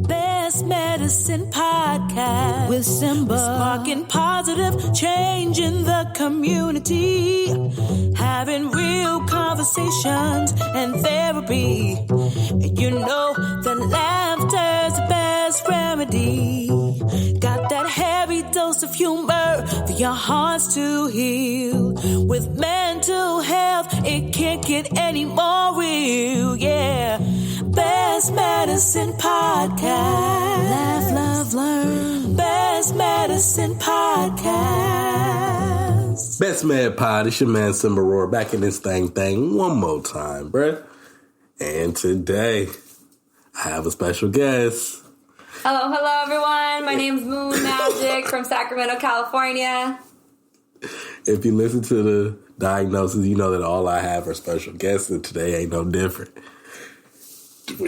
Best Medicine Podcast with Simba. Sparking positive change in the community. Having real conversations and therapy. You know that laughter's the best remedy. Got that heavy dose of humor for your hearts to heal. With mental health, it can't get any more real, yeah. Best Medicine Podcast. Laugh, love, learn. Best Medicine Podcast. Best Med Pod, it's your man Simba Roar back in this thing one more time, bruh. And today, I have a special guest. Hello everyone. My name's Moon Magic from Sacramento, California. If you listen to the diagnosis, you know that all I have are special guests, and today ain't no different.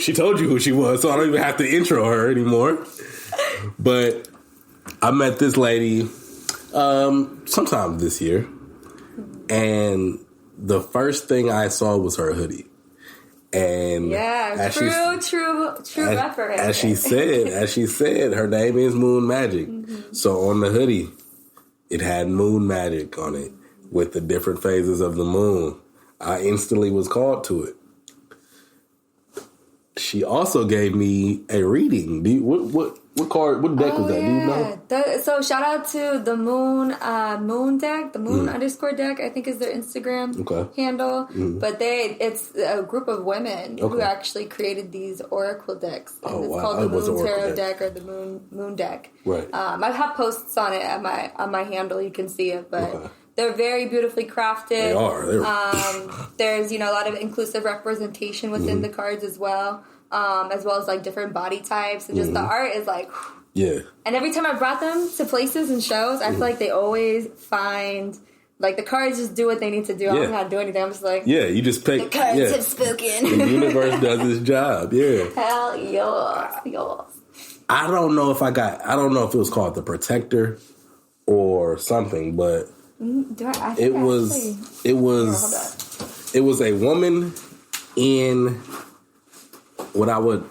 She told you who she was, so I don't even have to intro her anymore. But I met this lady sometime this year, and the first thing I saw was her hoodie. And yeah, true reference. As she said, her name is Moon Magic. Mm-hmm. So on the hoodie, it had Moon Magic on it with the different phases of the moon. I instantly was called to it. She also gave me a reading. What card? What deck was that? Do you know? So shout out to the Moon deck, the Moon _ deck. I think is their Instagram handle. Mm. But it's a group of women who actually created these oracle decks. And it's called the Moon Tarot deck or the Moon deck. Right. I have posts on it at my handle. You can see it, but. They're very beautifully crafted. They are. There's, a lot of inclusive representation within the cards as well as like different body types. And just the art is like... Yeah. And every time I brought them to places and shows, I feel like they always find... Like, the cards just do what they need to do. Yeah. I don't know how to do anything. I'm just like... Yeah, you just pick... The cards have spoken. The universe does its job, yeah. Hell, yours. I don't know if it was called the Protector or something, but... It was a woman in what I would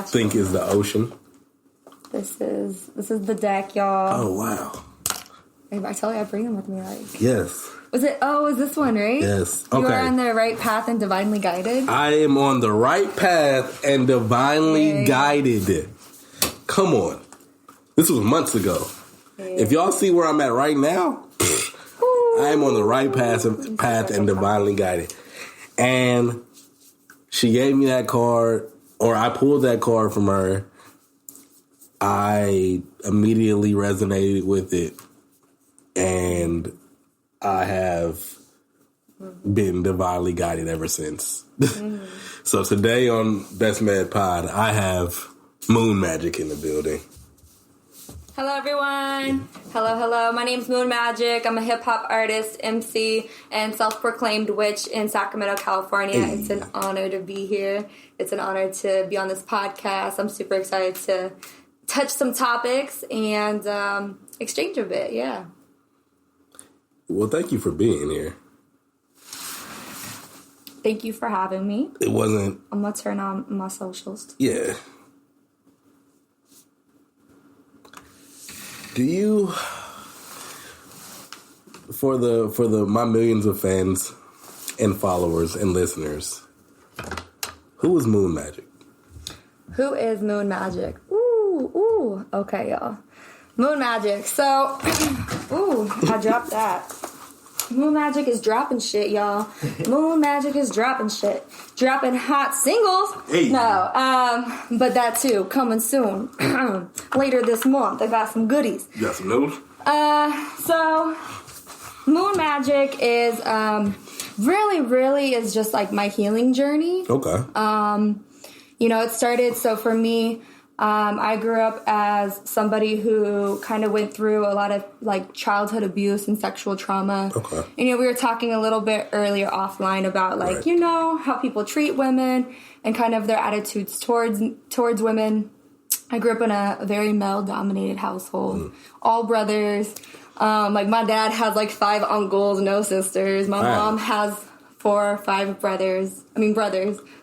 think is the ocean. This is the deck, y'all. Oh wow! I tell you, I bring them with me. Like yes. Was it? Oh, is this one right? Yes. Okay. You are on the right path and divinely guided. I am on the right path and divinely guided. Come on, this was months ago. If y'all see where I'm at right now, I am on the right path and divinely guided. And she gave me that card, or I pulled that card from her. I immediately resonated with it, and I have been divinely guided ever since. So today on Best Med Pod, I have Moon Magic in the building. Hello, everyone. Hello. My name's Moon Magic. I'm a hip-hop artist, MC, and self-proclaimed witch in Sacramento, California. Hey. It's an honor to be here. It's an honor to be on this podcast. I'm super excited to touch some topics and exchange a bit, yeah. Well, thank you for being here. Thank you for having me. It wasn't... I'm going to turn on my socials. Yeah. Do you, for my millions of fans and followers and listeners, who is Moon Magic? Who is Moon Magic? Ooh, okay, y'all. Moon Magic. So, I dropped that. Moon Magic is dropping shit, y'all. Moon Magic is dropping shit. Dropping hot singles. Hey. No, but that too, coming soon. Later this month, I got some goodies. You got some news? So, Moon Magic is, really is just like my healing journey. Okay. It started, so for me, I grew up as somebody who kind of went through a lot of like childhood abuse and sexual trauma. Okay. And, we were talking a little bit earlier offline about like, how people treat women and kind of their attitudes towards women. I grew up in a very male-dominated household. All brothers. Like my dad has like 5 uncles, no sisters. My mom has 4 or 5 brothers.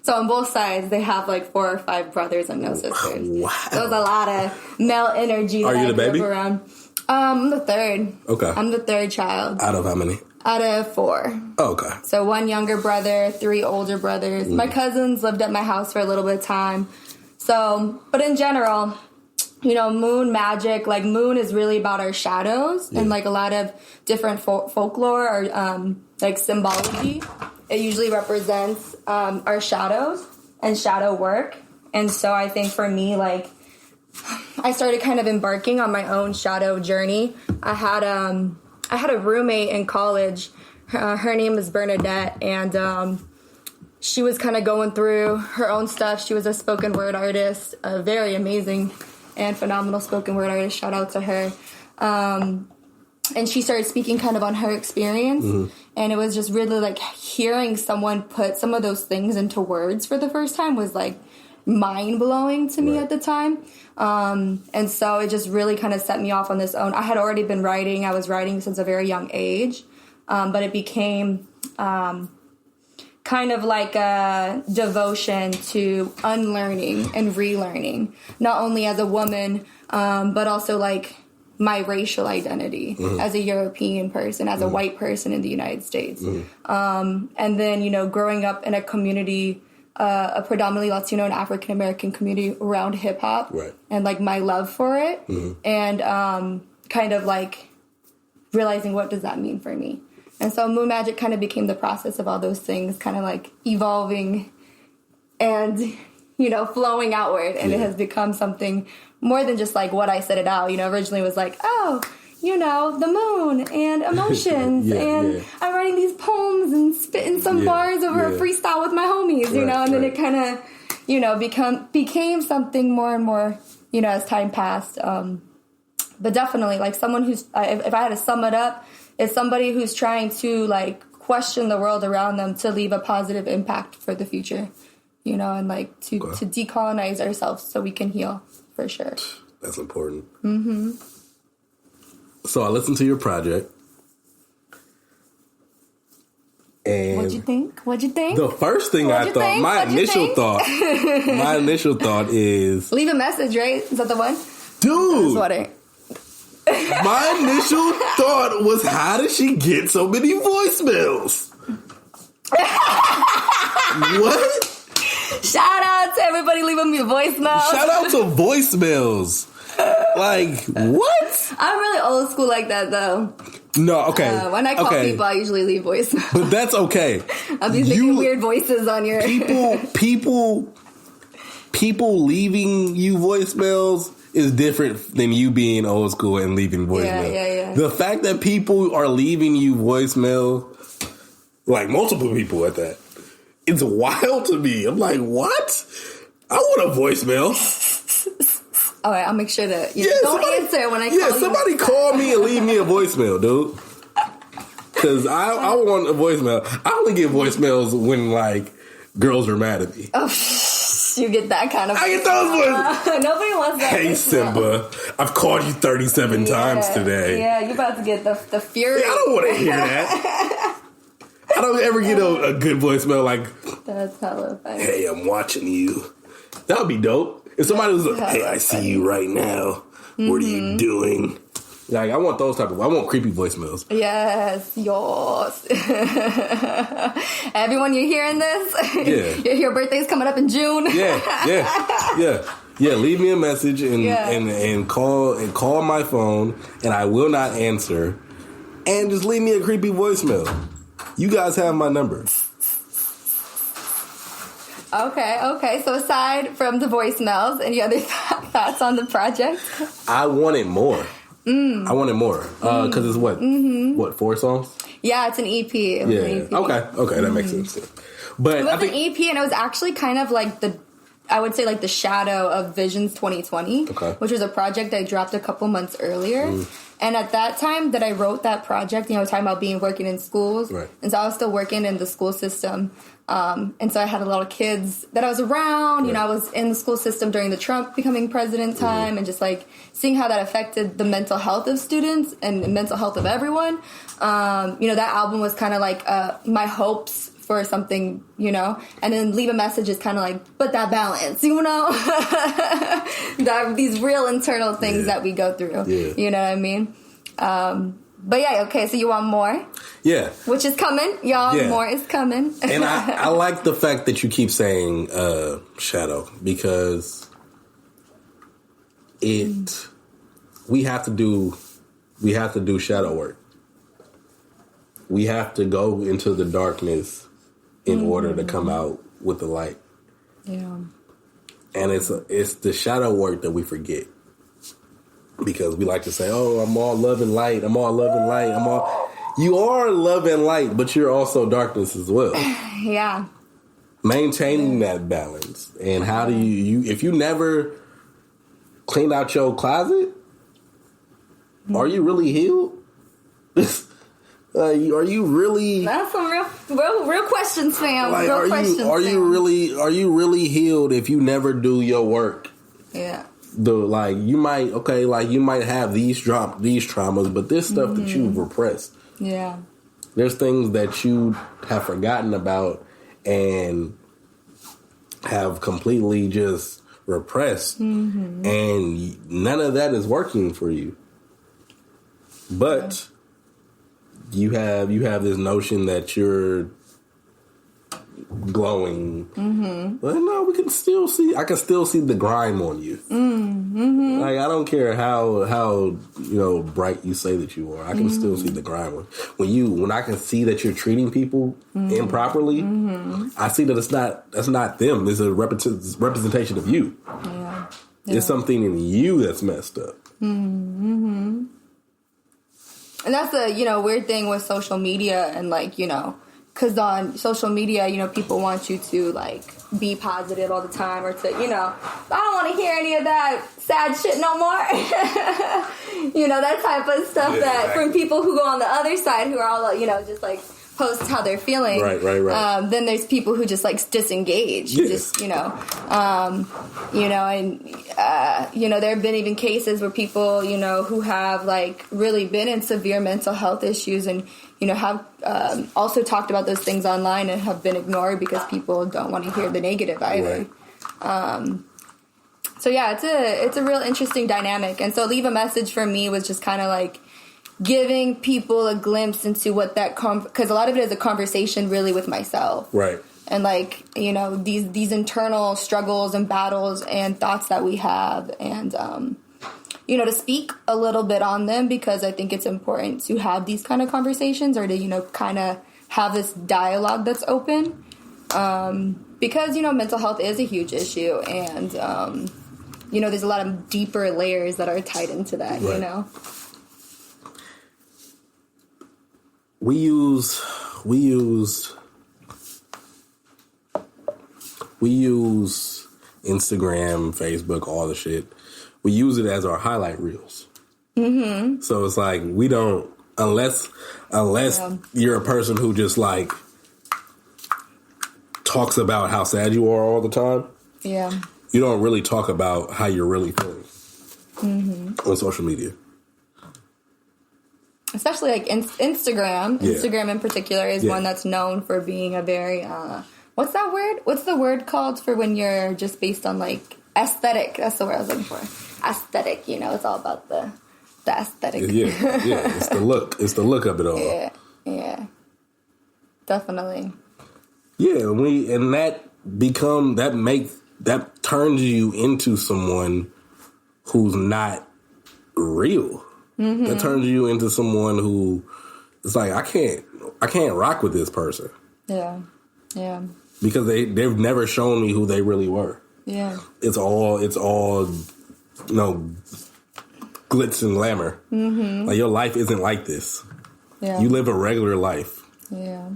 So on both sides, they have like 4 or 5 brothers and no sisters. Wow. So it's a lot of male energy. Are you the baby? Around. I'm the third. Okay. I'm the third child. Out of how many? Out of 4. Oh, okay. So 1 younger brother, 3 older brothers. My cousins lived at my house for a little bit of time. So, but in general, you know, moon magic, like moon is really about our shadows and like a lot of different folklore or like symbology. It usually represents our shadows and shadow work. And so I think for me, like, I started kind of embarking on my own shadow journey. I had a roommate in college. Her name is Bernadette, and she was kind of going through her own stuff. She was a spoken word artist, a very amazing and phenomenal spoken word artist. Shout out to her. And she started speaking kind of on her experience. And it was just really like hearing someone put some of those things into words for the first time was like mind blowing to me at the time. And so it just really kind of set me off on this own. I had already been writing. I was writing since a very young age. But it became kind of like a devotion to unlearning and relearning, not only as a woman, but also like my racial identity as a European person, as a white person in the United States. And then, you know, growing up in a community, a predominantly Latino and African American community around hip hop, and like my love for it, and kind of like realizing what does that mean for me. And so moon magic kind of became the process of all those things kind of like evolving and, you know, flowing outward. And it has become something more than just like what I set it out. You know, originally it was like, oh, you know, the moon and emotions I'm writing these poems and spitting some bars over a freestyle with my homies, you know, and then it kind of, you know, became something more and more, you know, as time passed. But definitely like someone who's, if I had to sum it up, it's somebody who's trying to like question the world around them to leave a positive impact for the future, you know, and like to decolonize ourselves so we can heal for sure. That's important. So I listened to your project. And What'd you think? The first thing my initial thought is leave a message, right? Is that the one? Dude. Sweater. My initial thought was, how did she get so many voicemails? What? Shout out to everybody leaving me voicemails. Shout out to voicemails. Like, what? I'm really old school like that, though. No, okay. When I call people, I usually leave voicemails. But that's okay. I'm just making weird voices on your... People leaving you voicemails is different than you being old school and leaving voicemail. Yeah. The fact that people are leaving you voicemail, like multiple people at that, it's wild to me. I'm like, what? I want a voicemail. All right, I'll make sure that you don't answer when I call you. Yeah, somebody call me and leave me a voicemail, dude. Because I want a voicemail. I only get voicemails when, like, girls are mad at me. Oh, you get that kind of... I get those voicemails. Nobody wants that. Hey, Simba, I've called you 37 times today. Yeah, you're about to get the fury. I don't want to hear that. I don't ever get a good voicemail like, that's hella funny. Hey, I'm watching you. That would be dope. If somebody was like, hey, I see you right now. What are you doing? Like, I want those type of... I want creepy voicemails. Yes. Everyone, you're hearing this? Yeah. Your birthday's coming up in June. Yeah. Leave me a message and call my phone, and I will not answer. And just leave me a creepy voicemail. You guys have my number. Okay. So aside from the voicemails, any other thoughts on the project? I wanted more. Because it's what, 4 songs? Yeah, it's an EP. An EP. Okay, that makes sense. But it was an EP, and it was actually kind of like I would say like the shadow of Visions 2020, which was a project I dropped a couple months earlier. And at that time that I wrote that project, I was talking about working in schools. Right. And so I was still working in the school system. And so I had a lot of kids that I was around. You know, I was in the school system during the Trump becoming president time and just like seeing how that affected the mental health of students and the mental health of everyone. That album was kind of like my hopes for something, you know, and then leave a message is kind of like, but that balance, you know, these real internal things that we go through, you know what I mean? But yeah, okay, so you want more? Yeah. Which is coming, y'all, more is coming. And I like the fact that you keep saying shadow, because we have to do shadow work. We have to go into the darkness in order to come out with the light. Yeah. And it's the shadow work that we forget. Because we like to say, oh, I'm all love and light. I'm all love and light. You are love and light, but you're also darkness as well. Yeah. Maintaining that balance. And how do you if you never clean out your closet, are you really healed? Are you really? That's some real questions, fam. Like, real questions. Are you really healed if you never do your work? Yeah. You might have these traumas, but there's stuff that you've repressed. Yeah. There's things that you have forgotten about and have completely just repressed, and none of that is working for you. But you have this notion that you're glowing. But no, we can still see. I can still see the grime on you. Like, I don't care how bright you say that you are. I can still see the grime on you. When I can see that you're treating people improperly, I see that that's not them. It's a representation of you. Yeah. It's something in you that's messed up. And that's the, weird thing with social media and, because on social media, people want you to, be positive all the time or to, I don't want to hear any of that sad shit no more. That type of stuff from people who go on the other side who are all, just, post how they're feeling. Right. Then there's people who just, disengage. There have been even cases where people, who have, really been in severe mental health issues and, have also talked about those things online and have been ignored because people don't want to hear the negative either. Right. So, yeah, it's a real interesting dynamic. And so Leave a Message for me was just kind of, giving people a glimpse into what that because a lot of it is a conversation really with myself. Right. And these internal struggles and battles and thoughts that we have and to speak a little bit on them because I think it's important to have these kind of conversations or to kind of have this dialogue that's open because mental health is a huge issue and there's a lot of deeper layers that are tied into that. Right. We use Instagram, Facebook, all the shit. We use it as our highlight reels. So it's we don't, unless you're a person who just talks about how sad you are all the time. Yeah. You don't really talk about how you're really feeling on social media. Especially Instagram. Yeah. Instagram in particular is one that's known for being a very, what's that word? What's the word called for when you're just based on aesthetic? That's the word I was looking for. Aesthetic, it's all about the aesthetic. Yeah, it's the look. It's the look of it all. Yeah. Definitely. Yeah, that turns you into someone who's not real. That turns you into someone who is I can't rock with this person. Yeah. Because they've never shown me who they really were. Yeah. It's all glitz and glamour. Your life isn't like this. Yeah. You live a regular life. Yeah.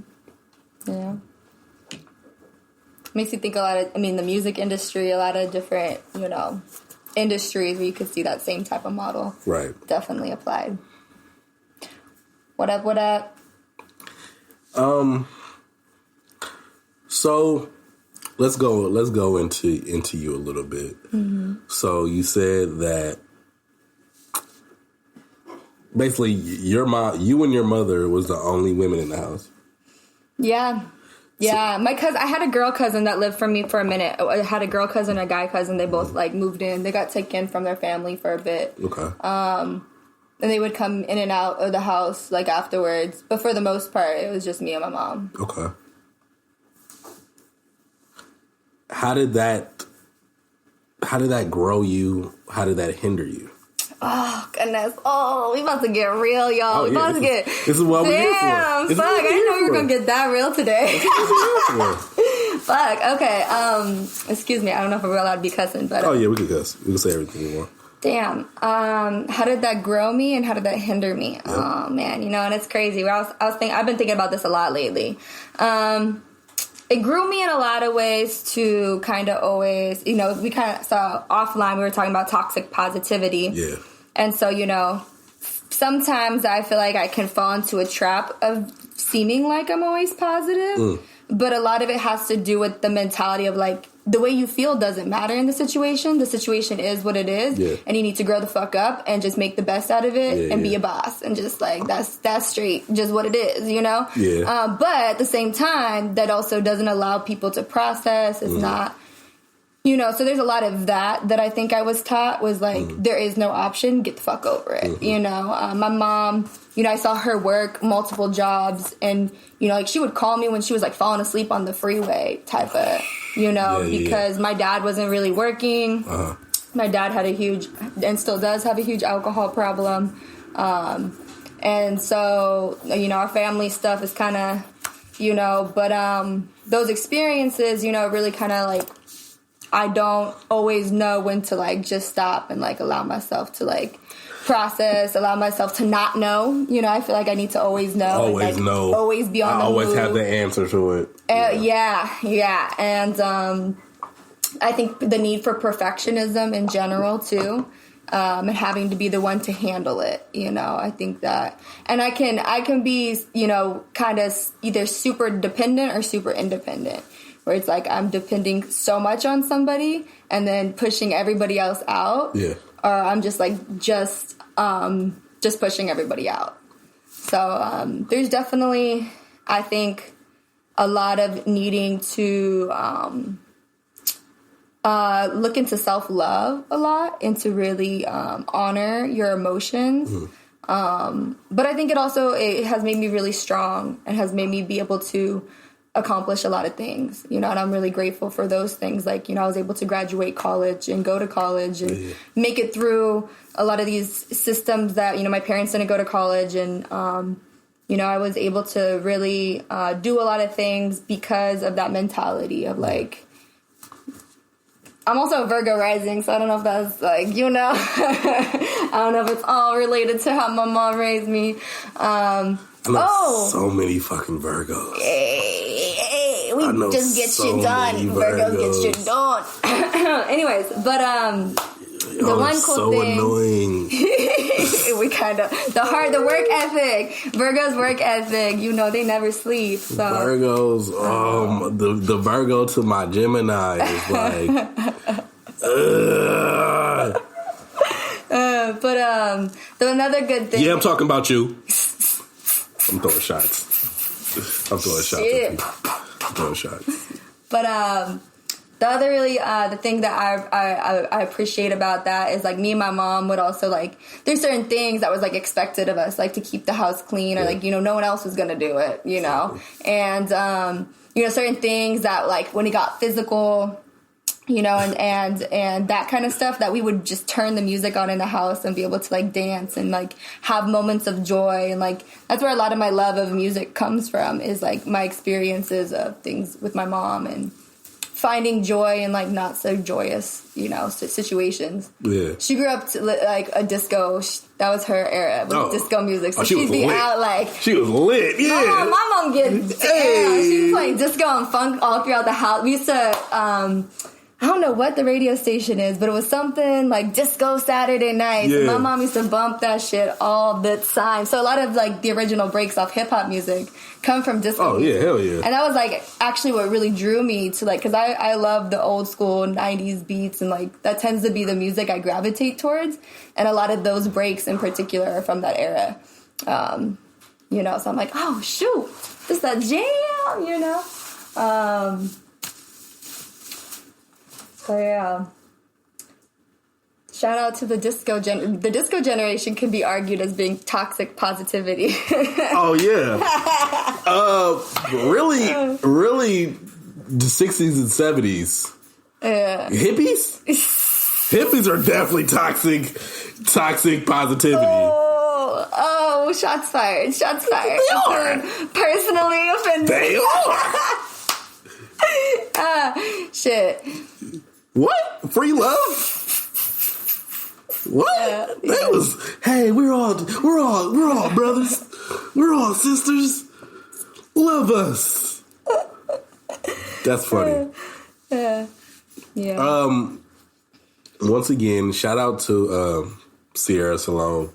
Makes you think a lot of, the music industry, a lot of different, industries where you could see that same type of model. Right. Definitely applied. What up? So let's go into you a little bit. So you said that basically you and your mother was the only women in the house. Yeah. Yeah, my cousin. I had a girl cousin that lived for me for a minute. I had a girl cousin and a guy cousin. They both like moved in. They got taken from their family for a bit. Okay. And they would come in and out of the house like afterwards. But for the most part, it was just me and my mom. Okay. How did that grow you? How did that hinder you? Oh, goodness. Oh, we about to get real, y'all. Oh, we about to get... This is what we're here for. Damn, fuck. I didn't know we were going to get that real today. Fuck. Okay. Excuse me. I don't know if we're allowed to be cussing, but... Oh, yeah, we can cuss. We can say everything we want. Damn. How did that grow me and how did that hinder me? Yep. Oh, man. You know, and it's crazy. I've been thinking about this a lot lately. It grew me in a lot of ways to kind of always, you know, we kind of saw offline, we were talking about toxic positivity. Yeah. And so, you know, sometimes I feel like I can fall into a trap of seeming like I'm always positive. But a lot of it has to do with the mentality of like, the way you feel doesn't matter in the situation. The situation is what it is. Yeah. And you need to grow the fuck up and just make the best out of it and be a boss. And just like, that's straight, just what it is, you know? Yeah. But at the same time, that also doesn't allow people to process. It's not... You know, so there's a lot of that I think I was taught was like, there is no option, get the fuck over it, you know? My mom, you know, I saw her work multiple jobs and, you know, like she would call me when she was like falling asleep on the freeway type of, you know, because my dad wasn't really working. My dad had a huge, and still does have a huge alcohol problem. And so, you know, our family stuff is kind of, you know, but those experiences, you know, really kind of like, I don't always know when to, like, just stop and, like, allow myself to, like, process, allow myself to not know. You know, I feel like I need to always know. Always and, like, know. Always be on the always move. have the answer to it. Yeah. And I think the need for perfectionism in general, too, and having to be the one to handle it, you know, I think that. And I can be, you know, kind of either super dependent or super independent. Where it's like I'm depending so much on somebody and then pushing everybody else out. Yeah. Or I'm just like just pushing everybody out. So there's definitely, I think, a lot of needing to look into self-love a lot and to really honor your emotions. But I think it has made me really strong and has made me be able to accomplish a lot of things, you know, and I'm really grateful for those things. Like, you know, I was able to graduate college and go to college and make it through a lot of these systems that, you know, my parents didn't go to college. And, you know, I was able to really do a lot of things because of that mentality of like, I'm also a Virgo rising, so I don't know if that's like, you know, I don't know if it's all related to how my mom raised me. I know so many fucking Virgos. Hey, we just get shit done. Virgos get shit done. Anyways, but the one cool so thing. Annoying. We kind of the work ethic. Virgos work ethic. You know they never sleep. So Virgos. The Virgo to my Gemini is like. But another good thing. Yeah, I'm talking about you. I'm throwing shots. At people. I'm throwing shots. But the other really the thing that I appreciate about that is like me and my mom would also like there's certain things that was like expected of us, like to keep the house clean or like, you know, no one else was gonna do it, you know. And you know, certain things that like when it got physical, you know, and that kind of stuff, that we would just turn the music on in the house and be able to like dance and like have moments of joy. And like that's where a lot of my love of music comes from, is like my experiences of things with my mom and finding joy in like not so joyous, you know, situations. Yeah. She grew up to like a disco. That was her era with disco music. So she'd be lit. Out like she was lit. Yeah. My mom gets she was playing disco and funk all throughout the house. We used to I don't know what the radio station is, but it was something like Disco Saturday Nights. Yeah. And my mom used to bump that shit all the time. So a lot of like the original breaks off hip hop music come from disco music. Yeah, hell yeah. And that was like actually what really drew me to like, because I love the old school 90s beats, and like that tends to be the music I gravitate towards. And a lot of those breaks in particular are from that era. You know, so I'm like, oh shoot, this that jam, you know? So yeah. Shout out to the disco the disco generation can be argued as being toxic positivity. Oh yeah. Really the 60s and 70s. Yeah. Hippies? Hippies are definitely toxic positivity. Oh, shots fired. Shots fired. They are. Personally offended. They are. Shit. What? Free love? What? That was, hey, we're all brothers. We're all sisters. Love us. That's funny. Yeah. Once again, shout out to Sierra Salone,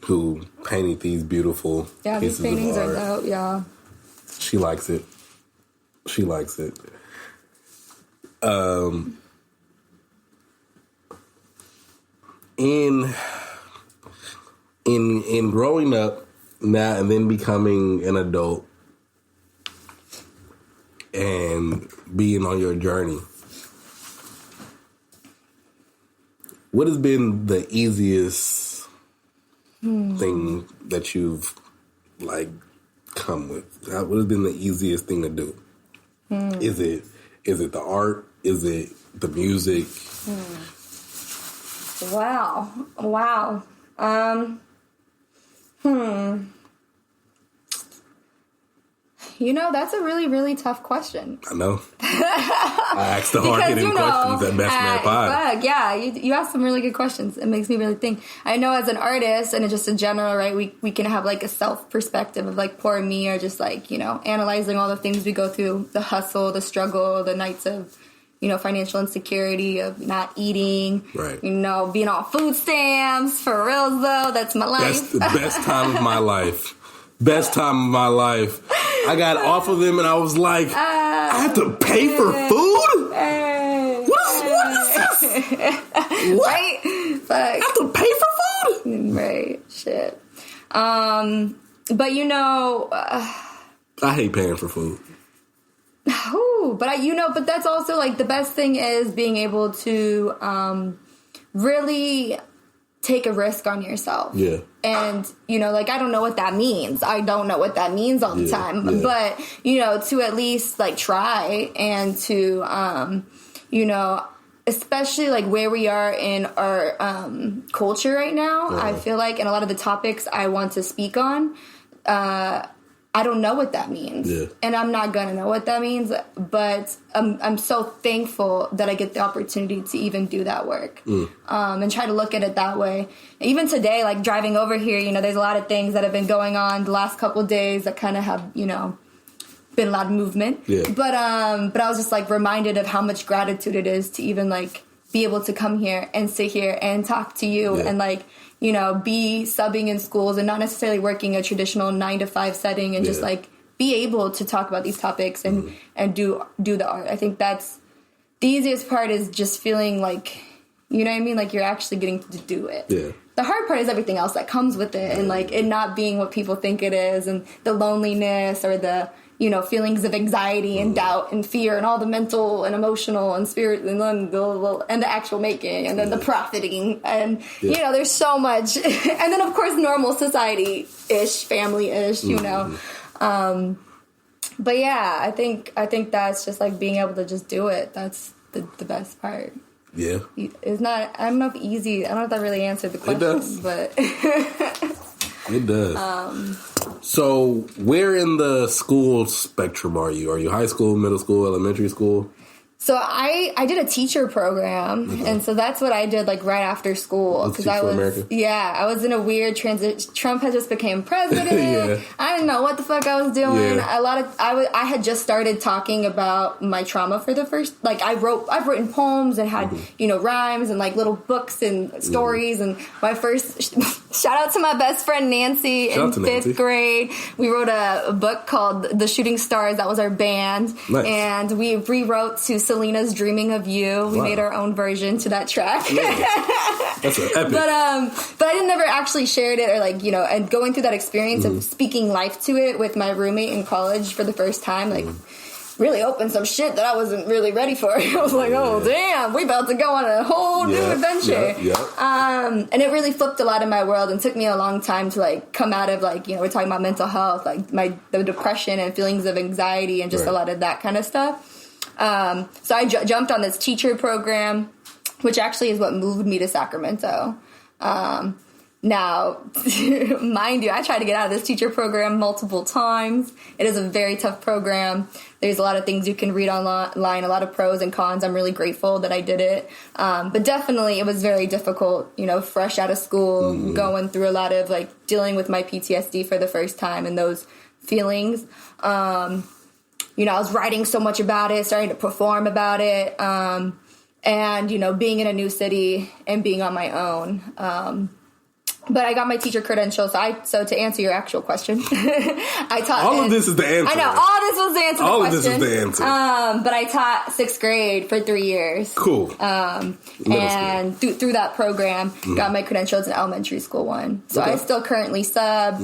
who painted these beautiful pieces these paintings of art. are dope, y'all. She likes it. In growing up now and then becoming an adult and being on your journey, what has been the easiest thing that you've come with? What has been the easiest thing to do? Is it the art? Is it the music? Wow. That's a really, really tough question. I know. I asked the hard-hitting questions at Best Man Pod. Yeah, you asked some really good questions. It makes me really think. I know as an artist and just in general, right, we can have a self perspective of poor me, or just analyzing all the things we go through, the hustle, the struggle, the nights of financial insecurity, of not eating, right? Being on food stamps. For reals though, that's my life. That's the best time of my life. Best time of my life. I got off of them and I was like, I have to pay for food? What is this? What? Right? I have to pay for food? Right. Shit. But I hate paying for food. But that's also the best thing is being able to really take a risk on yourself. Yeah. And, I don't know what that means. I don't know what that means all the time. Yeah. But, to at least try and to, especially where we are in our culture right now, I feel and a lot of the topics I want to speak on, I don't know what that means. Yeah. And I'm not going to know what that means, but I'm so thankful that I get the opportunity to even do that work and try to look at it that way. Even today, driving over here, there's a lot of things that have been going on the last couple of days that kind of have, been a lot of movement. Yeah. But I was just reminded of how much gratitude it is to even be able to come here and sit here and talk to you and be subbing in schools and not necessarily working a traditional 9-to-5 setting and just be able to talk about these topics and do the art. I think that's the easiest part, is just feeling you know what I mean? You're actually getting to do it. Yeah. The hard part is everything else that comes with it, and it not being what people think it is, and the loneliness or the feelings of anxiety and doubt and fear and all the mental and emotional and spirit, and then the actual making, and then the profiting, and there's so much, and then of course normal society-ish, family-ish, but yeah, I think that's just being able to just do it. That's the best part. Yeah. It's not, I don't know if easy, I don't know if that really answered the question, but it does. So, where in the school spectrum are you? Are you high school, middle school, elementary school? So I did a teacher program, and so that's what I did right after school, because I was in a weird transition. Trump had just became president. I didn't know what the fuck I was doing. I had just started talking about my trauma for the first, I've written poems and had rhymes and little books and stories, and my first shout out to my best friend Nancy in 5th grade. We wrote a book called The Shooting Stars. That was our band, and we rewrote to Selena's Dreaming of You. We made our own version to that track. That's an epic. But I didn't never actually shared it, or and going through that experience of speaking life to it with my roommate in college for the first time, really opened some shit that I wasn't really ready for. I was like, oh, damn, we about to go on a whole new adventure. And it really flipped a lot in my world and took me a long time to, like, come out of, like, you know, we're talking about mental health, like, the depression and feelings of anxiety and just a lot of that kind of stuff. So I jumped on this teacher program, which actually is what moved me to Sacramento. Now, mind you, I tried to get out of this teacher program multiple times. It is a very tough program. There's a lot of things you can read online, a lot of pros and cons. I'm really grateful that I did it. But definitely it was very difficult, you know, fresh out of school, going through a lot of, like, dealing with my PTSD for the first time and those feelings. You know, I was writing so much about it, starting to perform about it. And, you know, being in a new city and being on my own. But I got my teacher credentials. So to answer your actual question, I taught. All of this is the answer. I know. All this was the answer. All of this is the answer. But I taught 6th grade for 3 years. Cool. And through that program, got my credentials in elementary school 1. So I still currently sub.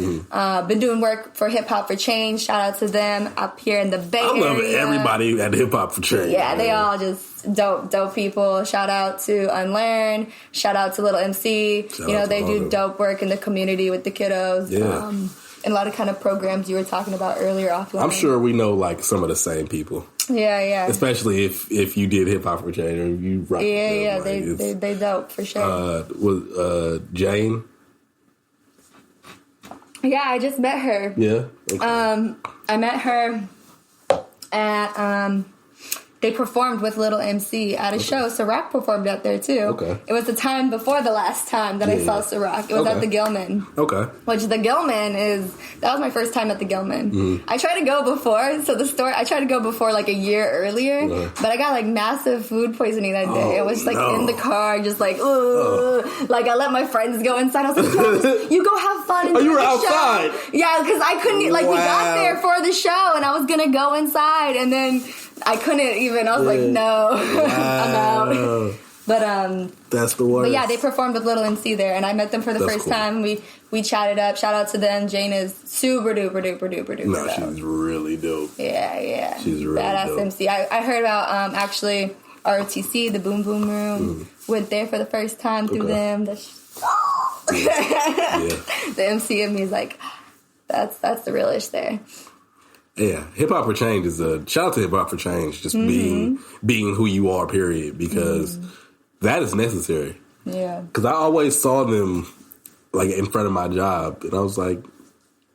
Been doing work for Hip Hop for Change. Shout out to them up here in the Bay Area. I love everybody at Hip Hop for Change. Yeah, they all just dope people. Shout out to Unlearn. Shout out to Little MC. You know, they do dope work in the community with the kiddos. Yeah. And a lot of kind of programs you were talking about earlier offline. I'm sure we know, like, some of the same people. Yeah. Especially if you did Hip Hop for Change or you rock. Yeah. They dope for sure. Was Jane? Yeah, I just met her. Yeah. Okay. I met her at they performed with Little MC at a show. Ciroc performed out there too. Okay. It was the time before the last time that I saw Ciroc. It was at the Gilman. Okay. Which the Gilman that was my first time at the Gilman. I tried to go before, so I tried to go before like a year earlier, but I got like massive food poisoning that day. I was like in the car, just like, like I let my friends go inside. I was like, Travis, you go have fun. And you were the outside? Show. Yeah, because I couldn't, like we got there for the show and I was going to go inside and then I couldn't even. I was like, no, I'm out. But that's the worst. But yeah, they performed with Little MC there, and I met them for the first time. We chatted up. Shout out to them. Jane is super duper. No, she's really dope. Yeah. She's really badass dope. MC. I heard about actually ROTC, the Boom Boom Room. Went there for the first time through them. The MC of me is like, that's the realish there. Yeah, Hip Hop for Change is shout out to Hip Hop for Change, just being who you are, period, because that is necessary. Yeah. Because I always saw them, like, in front of my job, and I was like,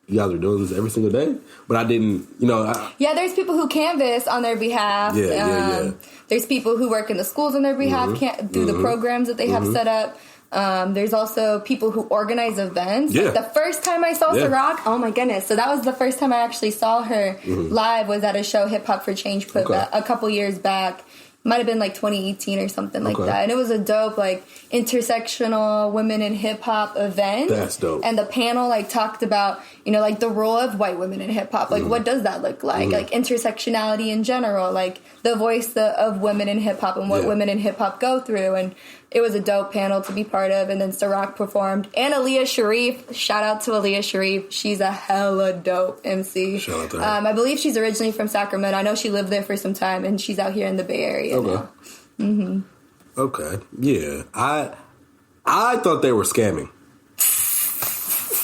you guys are doing this every single day? But I didn't, you know. Yeah, there's people who canvass on their behalf. Yeah. There's people who work in the schools on their behalf through the programs that they have set up. There's also people who organize events. Yeah. Like the first time I saw Ciroc, oh my goodness. So that was the first time I actually saw her live, was at a show Hip Hop for Change put back a couple years back. Might have been like 2018 or something like that. And it was a dope, like, intersectional women in hip hop event. That's dope. And the panel, like, talked about, you know, like, the role of white women in hip hop. Like, what does that look like? Like, intersectionality in general. Like, the voice of women in hip hop and what women in hip hop go through. And it was a dope panel to be part of. And then Ciroc performed. And Aaliyah Sharif. Shout out to Aaliyah Sharif. She's a hella dope MC. Shout out to her. I believe she's originally from Sacramento. I know she lived there for some time. And she's out here in the Bay Area now. Okay. Yeah. I thought they were scamming.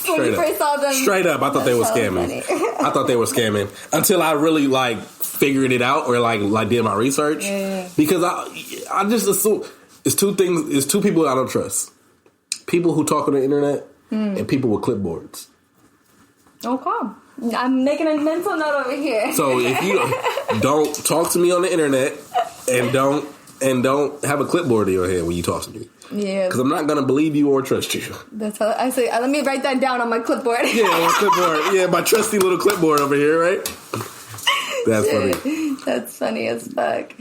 When you first saw them, Straight up, I thought they were scamming. I thought they were scamming until I really, like, figured it out or like did my research. Yeah. Because I just assume it's two things. It's two people I don't trust: people who talk on the internet and people with clipboards. Okay. I'm making a mental note over here. So if you don't talk to me on the internet and don't have a clipboard in your head when you talk to me. Yeah. Because I'm not going to believe you or trust you. That's how I say. Let me write that down on my clipboard. Yeah, my clipboard. Yeah, my trusty little clipboard over here, right? That's funny. That's funny as fuck.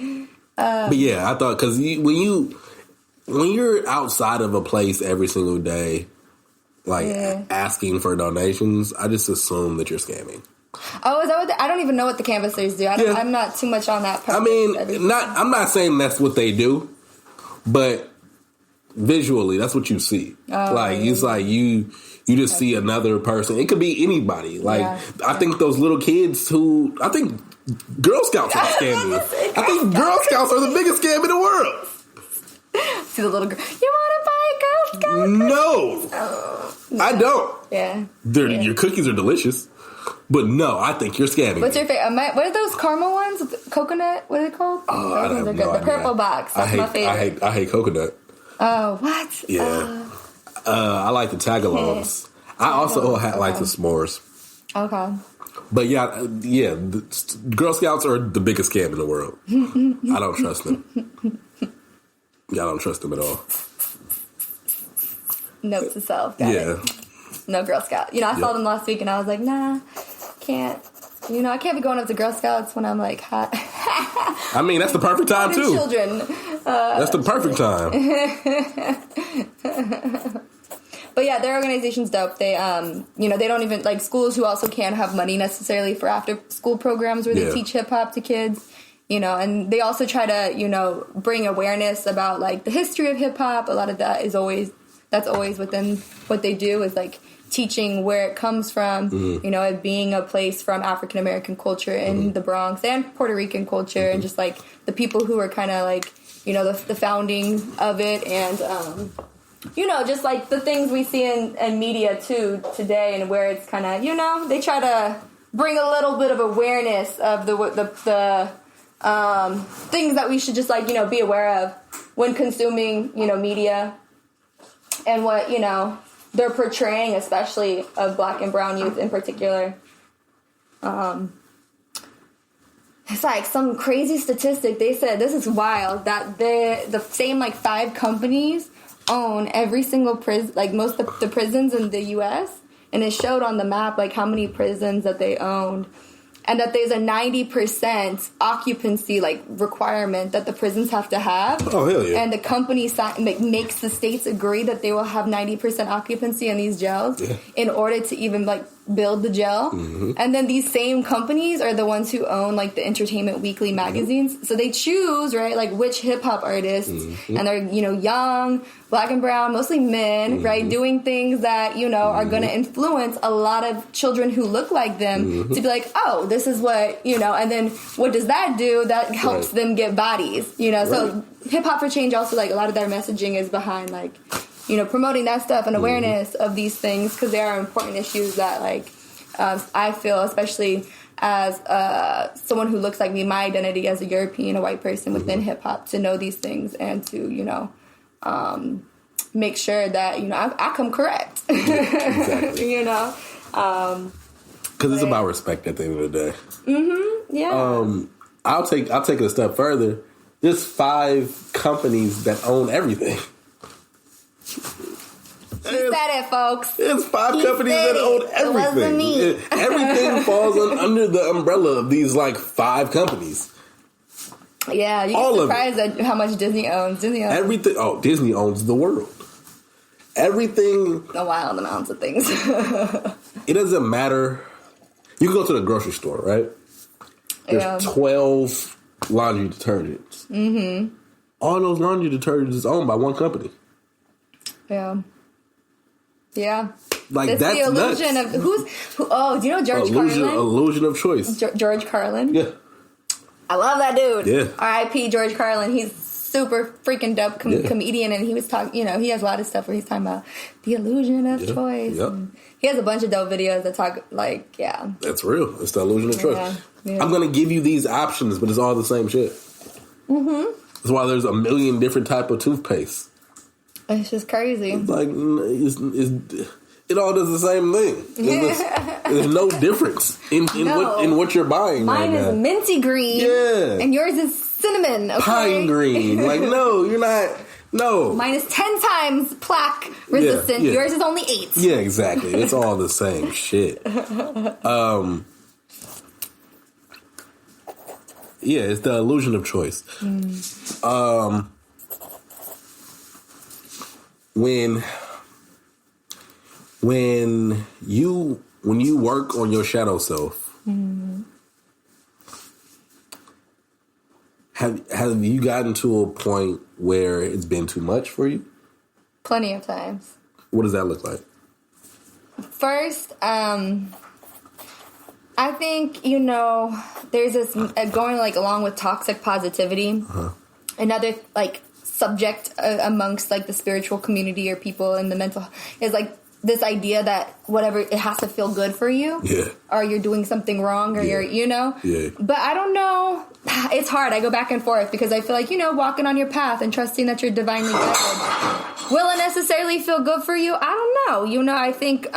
But yeah, I thought, because when you're outside of a place every single day, like asking for donations, I just assume that you're scamming. Oh, is that what I don't even know what the canvassers do. I'm not too much on that part. I mean, I'm not saying that's what they do, but visually, that's what you see. It's like you just see another person. It could be anybody. Like, I think those little kids who, I think Girl Scouts are scamming. I think Girl Scouts are the biggest scam in the world. See the little girl. You want to buy a Girl Scout? No. I don't. Yeah. Your cookies are delicious. But no, I think you're scamming. What's your favorite? What are those caramel ones? With coconut? What are they called? Oh, I have no The idea. purple box. That's my favorite. I hate coconut. Oh, what? Yeah. I like the tagalongs. I also like the s'mores. Okay. But the Girl Scouts are the biggest scam in the world. I don't trust them. Yeah, I don't trust them at all. Note to self. Got it. No Girl Scout. I saw them last week and I was like, nah, can't. I can't be going up to Girl Scouts when I'm like hot. I mean, that's the perfect time too. Children. That's the perfect time. But yeah, their organization's dope. They, they don't even, like, schools who also can't have money necessarily for after-school programs where they teach hip-hop to kids, and they also try to, bring awareness about, like, the history of hip-hop. A lot of that that's always within what they do is, like, teaching where it comes from, it being a place from African-American culture in the Bronx and Puerto Rican culture and just, like, the people who are kind of, like, the founding of it and, just like the things we see in media too today, and where it's kind of they try to bring a little bit of awareness of the things that we should just be aware of when consuming media and what they're portraying, especially of Black and brown youth in particular. It's like some crazy statistic. They said this is wild that the same 5 companies own every single prison, like most of the prisons in the U.S., and it showed on the map how many prisons that they owned, and that there's a 90% occupancy requirement that the prisons have to have. Oh, hell yeah. And the company makes the states agree that they will have 90% occupancy in these jails in order to even build the jail. Mm-hmm. And then these same companies are the ones who own the Entertainment Weekly magazines. Mm-hmm. So they choose, right, which hip hop artists, and they're, young, Black and brown, mostly men, right, doing things that, are going to influence a lot of children who look like them to be like, oh, this is what, and then what does that do? That helps them get bodies, So Hip Hop for Change also, a lot of their messaging is behind, promoting that stuff and awareness of these things, because they are important issues that, I feel, especially as someone who looks like me, my identity as a European, a white person within hip-hop, to know these things and to, make sure that, I come correct. Exactly. Because it's about respect at the end of the day. Mm-hmm. Yeah. I'll take it a step further. There's 5 companies that own everything. He said it, folks. There's 5 companies that own everything. It wasn't me. Everything falls under the umbrella of these 5 companies. Yeah, you get surprised at how much Disney owns. Everything. Oh, Disney owns the world. Everything. A wild amounts of things. It doesn't matter. You can go to the grocery store, right? There's 12 laundry detergents. Mm-hmm. All those laundry detergents is owned by one company. Yeah. Yeah. That's the illusion nuts. of who? Oh, do you know George Carlin? Illusion of choice. George Carlin. Yeah. I love that dude. Yeah. R.I.P. George Carlin. He's super freaking dope comedian, and he was talking. He has a lot of stuff where he's talking about the illusion of choice. Yep. He has a bunch of dope videos that talk That's real. It's the illusion of choice. Yeah. I'm gonna give you these options, but it's all the same shit. Mm-hmm. That's why there's a million different type of toothpaste. It's just crazy. It all does the same thing. There's no difference in what you're buying. Mine right is now. Minty green. Yeah. And yours is cinnamon. Okay? Pine green. No, you're not. No. Mine is 10 times plaque resistant. Yeah. Yours is only 8. Yeah, exactly. It's all the same shit. Yeah, it's the illusion of choice. When you work on your shadow self, have you gotten to a point where it's been too much for you? Plenty of times. What does that look like? First, I think, there's this going like along with toxic positivity. Another like subject amongst like the spiritual community or people in the mental is like this idea that whatever, it has to feel good for you. Yeah. Or you're doing something wrong or you're, Yeah. But I don't know. It's hard. I go back and forth because I feel like, walking on your path and trusting that you're divinely guided. Will it necessarily feel good for you? I don't know. I think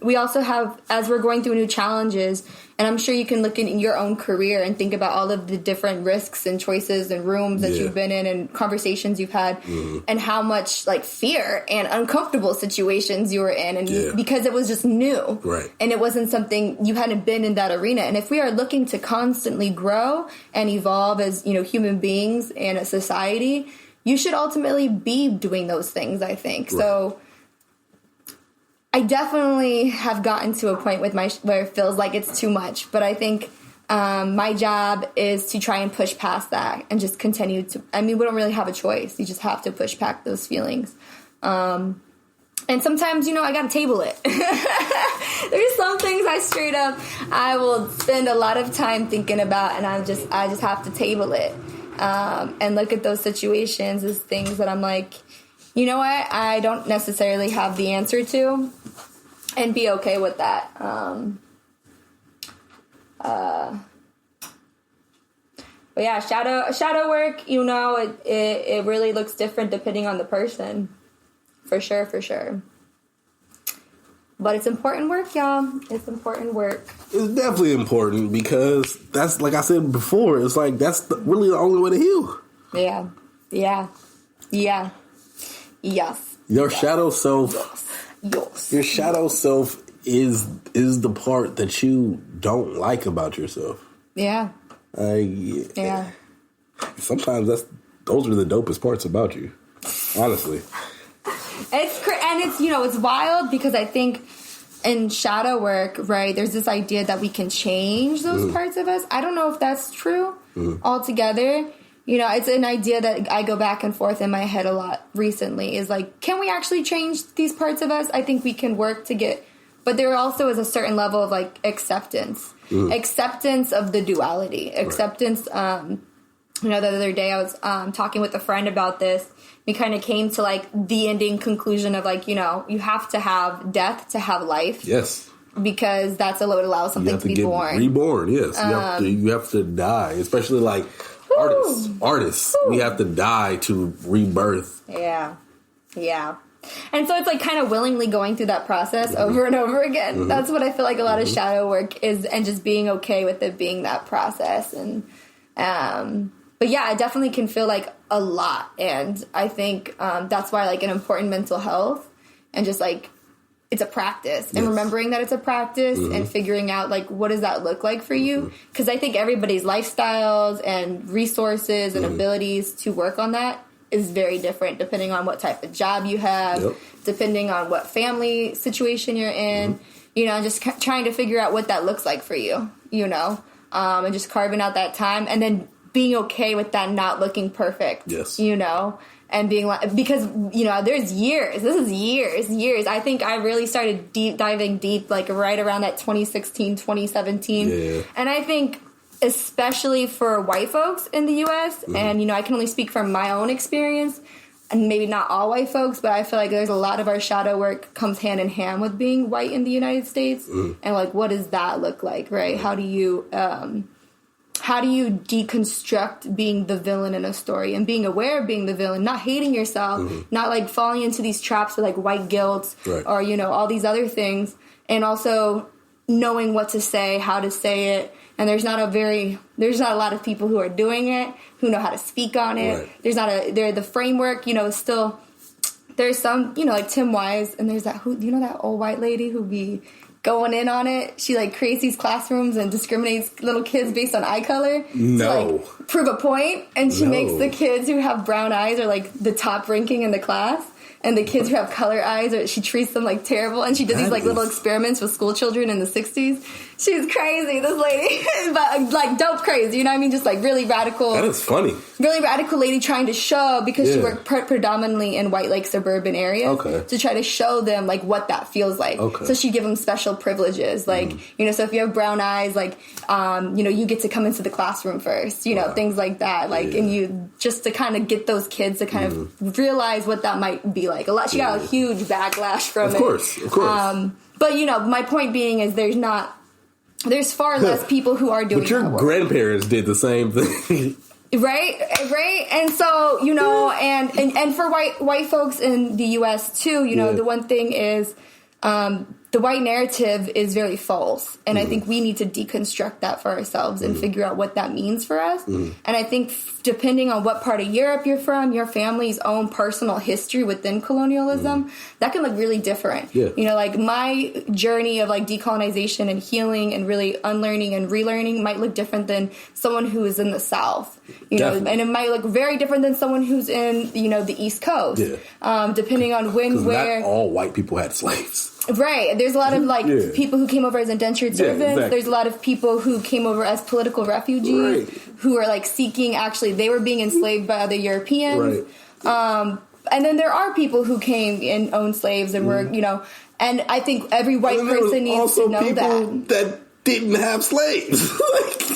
we also have, as we're going through new challenges, and I'm sure you can look in your own career and think about all of the different risks and choices and rooms that you've been in and conversations you've had and how much like fear and uncomfortable situations you were in and because it was just new. Right. And it wasn't something you hadn't been in that arena. And if we are looking to constantly grow and evolve as, human beings and a society, you should ultimately be doing those things, I think. Right. So I definitely have gotten to a point with where it feels like it's too much, but I think my job is to try and push past that and just continue to. I mean, we don't really have a choice. You just have to push past those feelings. And sometimes, I got to table it. There's some things I will spend a lot of time thinking about, and I just have to table it and look at those situations as things that I'm like, you know what, I don't necessarily have the answer to, and be okay with that. But yeah, shadow work, it really looks different depending on the person. For sure. But it's important work, y'all. It's important work. It's definitely important because that's, like I said before, it's like that's really the only way to heal. Yeah. Yes. Your shadow self. Yes. Your shadow self is the part that you don't like about yourself. Yeah. Yeah. Sometimes those are the dopest parts about you. Honestly. It's wild because I think in shadow work, right, there's this idea that we can change those parts of us. I don't know if that's true altogether. It's an idea that I go back and forth in my head a lot recently is like, can we actually change these parts of us? I think we can work to get, but there also is a certain level of like acceptance of the duality, acceptance. The other day I was talking with a friend about this. We kind of came to like the ending conclusion of like, you have to have death to have life. Yes. Because that's what allows something to be born. Reborn, yes. You have to die, especially like artists. We have to die to rebirth. Yeah. And so it's like kind of willingly going through that process over and over again. That's what I feel like a lot of shadow work is, and just being okay with it being that process. And but yeah, I definitely can feel like a lot, and I think that's why like an important mental health and just like it's a practice and remembering that it's a practice and figuring out like what does that look like for you, because I think everybody's lifestyles and resources and abilities to work on that is very different depending on what type of job you have, depending on what family situation you're in, just trying to figure out what that looks like for you, and just carving out that time and then being okay with that not looking perfect, and being like, because, there's years, this is years. I think I really started diving deep, like right around that 2016, 2017. Yeah. And I think especially for white folks in the U.S., and, I can only speak from my own experience, and maybe not all white folks, but I feel like there's a lot of our shadow work comes hand in hand with being white in the United States. And like, what does that look like, right? How do you deconstruct being the villain in a story and being aware of being the villain, not hating yourself, not like falling into these traps of like white guilt or, all these other things, and also knowing what to say, how to say it. And there's not a lot of people who are doing it, who know how to speak on it. Right. The framework, still, there's some, like Tim Wise, and there's that, that old white lady who be going in on it. She like creates these classrooms and discriminates little kids based on eye color to like prove a point, and she makes the kids who have brown eyes are like the top ranking in the class, and the kids who have color eyes she treats them like terrible, and she does these like little experiments with school children in the 60s. She's crazy, this lady. But, like, dope crazy, you know what I mean? Just, like, really radical. That is funny. Really radical lady trying to show, because she worked predominantly in white, like, suburban areas. Okay. To try to show them, like, what that feels like. Okay. So she'd give them special privileges. Like, you know, so if you have brown eyes, like, you know, you get to come into the classroom first. You know, things like that. Like, and you, just to kind of get those kids to kind of realize what that might be like. She got a huge backlash from it. Of course. But, you know, my point being is there's far less people who are doing But your that work. grandparents did the same thing. Right. And so, you know, and for white folks in the U.S. too, you know, the one thing is the white narrative is very false. And I think we need to deconstruct that for ourselves and figure out what that means for us. And I think depending on what part of Europe you're from, your family's own personal history within colonialism, that can look really different. Yeah. You know, like my journey of like decolonization and healing and really unlearning and relearning might look different than someone who is in the South. You know, and it might look very different than someone who's in, you know, the East Coast. Yeah. Depending on where. Not all white people had slaves. Right. There's a lot of like people who came over as indentured servants. Exactly. There's a lot of people who came over as political refugees who are like seeking, actually, they were being enslaved by other Europeans. Right. And then there are people who came and owned slaves and were, you know, and I think every white person needs to know that didn't have slaves.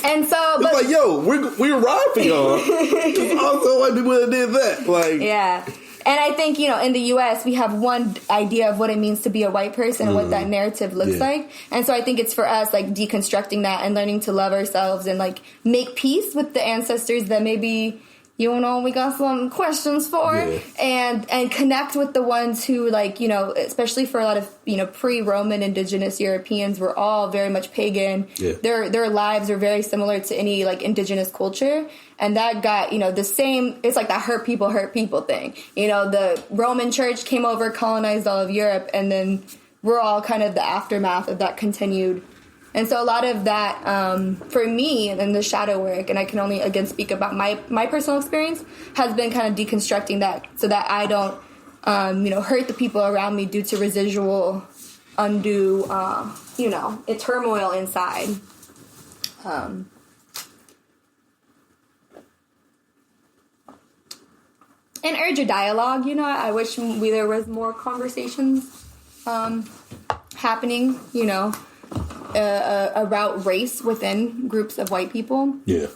And so, but it's like, yo, we're robbing y'all. There's also white people that did that. Like, yeah. And I think, you know, in the U.S., we have one idea of what it means to be a white person and what that narrative looks like. And so I think it's for us, like, deconstructing that and learning to love ourselves and, like, make peace with the ancestors that maybe, you know, we got some questions for. And connect with the ones who, like, you know, especially for a lot of, you know, pre-Roman indigenous Europeans were all very much pagan. Their lives are very similar to any, like, indigenous culture. And that got, you know, the same, it's like that hurt people thing. You know, the Roman church came over, colonized all of Europe, and then we're all kind of the aftermath of that continued. And so a lot of that, for me, and the shadow work, and I can only, again, speak about my personal experience, has been kind of deconstructing that so that I don't, you know, hurt the people around me due to residual, undue, you know, turmoil inside. And urge a dialogue, you know. I wish there was more conversations happening, you know, about race within groups of white people. Yeah.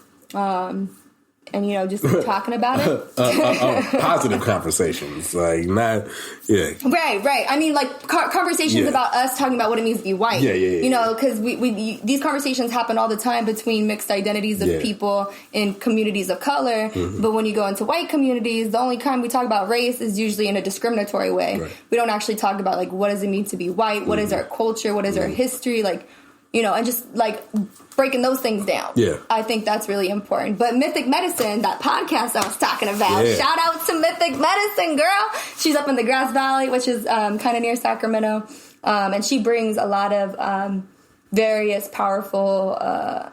And, you know, just talking about it. Positive conversations, like not, Right. I mean, like conversations about us talking about what it means to be white. You know, because these conversations happen all the time between mixed identities of people in communities of color. But when you go into white communities, the only time we talk about race is usually in a discriminatory way. We don't actually talk about, like, what does it mean to be white? What is our culture? What is our history? Like, you know, and just, like, breaking those things down. I think that's really important. But Mythic Medicine, that podcast I was talking about, shout out to Mythic Medicine, girl. She's up in the Grass Valley, which is kind of near Sacramento. And she brings a lot of various powerful,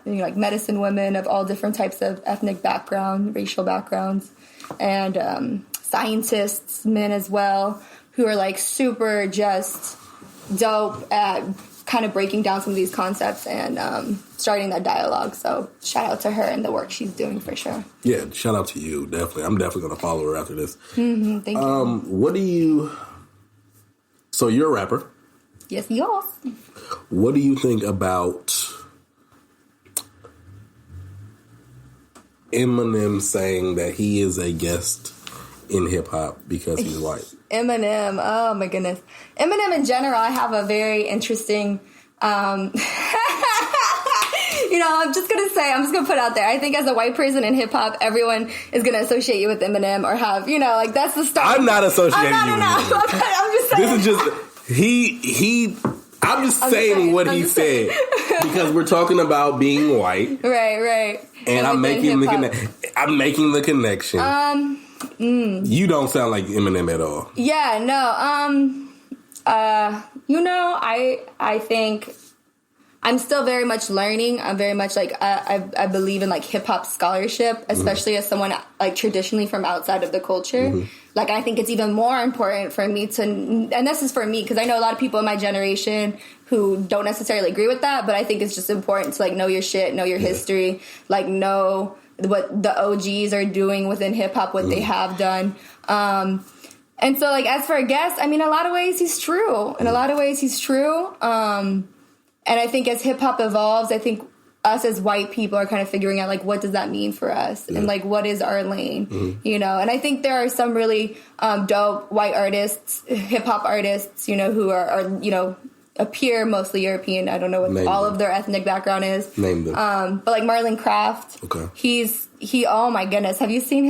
you know, like medicine women of all different types of ethnic background, racial backgrounds, and scientists, men as well, who are, like, super just dope at kind of breaking down some of these concepts and starting that dialogue. So shout out to her and the work she's doing for sure. Yeah, shout out to you, definitely. I'm definitely going to follow her after this. Thank you. What do you... So you're a rapper. Yes, y'all. What do you think about Eminem saying that he is a guest in hip-hop because he's white? Eminem, oh my goodness. Eminem in general, I have a very interesting, you know, I'm just going to put out there, I think as a white person in hip-hop, everyone is going to associate you with Eminem or have, you know, like, that's the start. I'm not associating you with Eminem. I'm just saying. This is just, I'm just saying what he said because we're talking about being white. Right. And I'm making the connection. You don't sound like Eminem at all. Yeah, no. You know, I think I'm still very much learning. I'm very much like I believe in like hip hop scholarship, especially as someone like traditionally from outside of the culture. Like I think it's even more important for me to, and this is for me because I know a lot of people in my generation who don't necessarily agree with that, but I think it's just important to like know your shit, know your history, like know what the OGs are doing within hip hop, what they have done. And so, like, as for a guest, I mean, in a lot of ways, he's true. In a lot of ways, he's true. And I think as hip-hop evolves, I think us as white people are kind of figuring out, like, what does that mean for us? And, like, what is our lane? You know? And I think there are some really dope white artists, hip-hop artists, you know, who are you know, appear mostly European. I don't know what all of their ethnic background is. Name them. But, like, Marlon Craft. Okay. He oh, my goodness. Have you seen